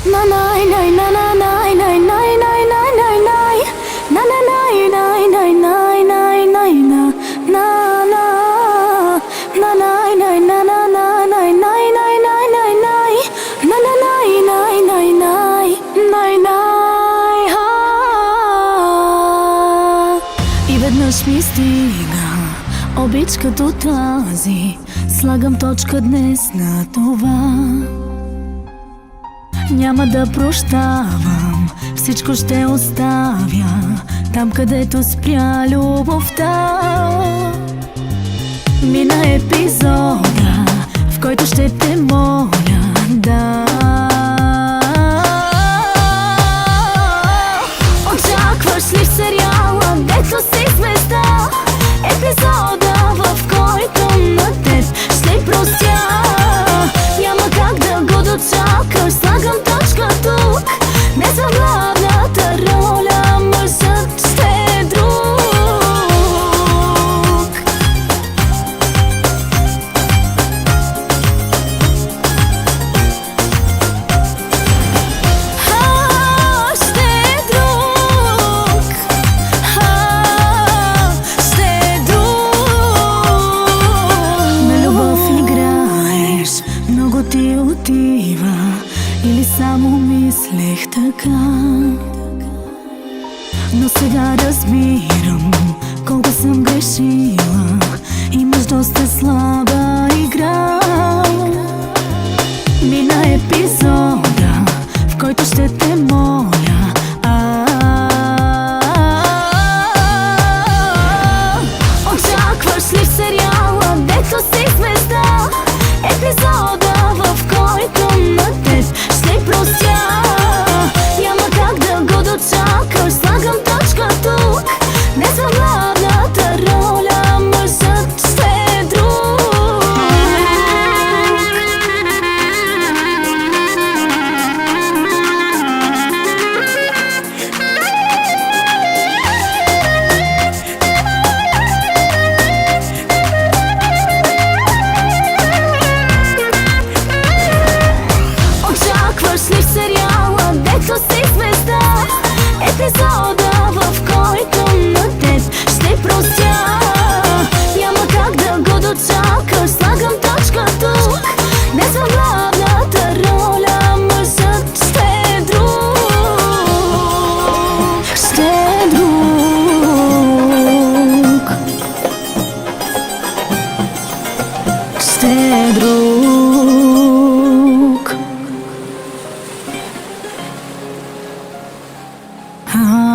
Na nai nai na na nai nai nai nai nai nai nai na na nai nai nai nai nai nai na na na na nai nai na na na nai nai nai nai nai nai na na nai nai nai nai nai nai ha. И веднъж ми стига обич като тази. Слагам точка днес на това. Няма да прощавам, всичко ще оставя там, където спря любовта. Мина епизода, в който ще те моля да очакваш ли в сериала, дето си звезда? Епизода, в който на теб ще простя. Няма как да го дочакаш, слагам точка тук. Днес в главната роля мъжът ще е друг. Ще е друг. Ще е друг. На любов играеш, много ти отива. Или само мислех така? Но сега разбирам колко съм грешила. Имаш доста слаба игра. Мина епизода, в който ще те моля очакваш ли в сериала, дето си звезда? Епизода, в който на теб ще простя. Няма как да го дочакаш, слагам точка тук. Днес в главната роля мъжът ще е друг. Очакваш ли в сериала, дето си звезда? Епизода, в който на теб ще простя. Няма как да го дочакаш, слагам точка тук. Днес в главната роля мъжът ще е друг. Ще е друг. Ще е друг. Ah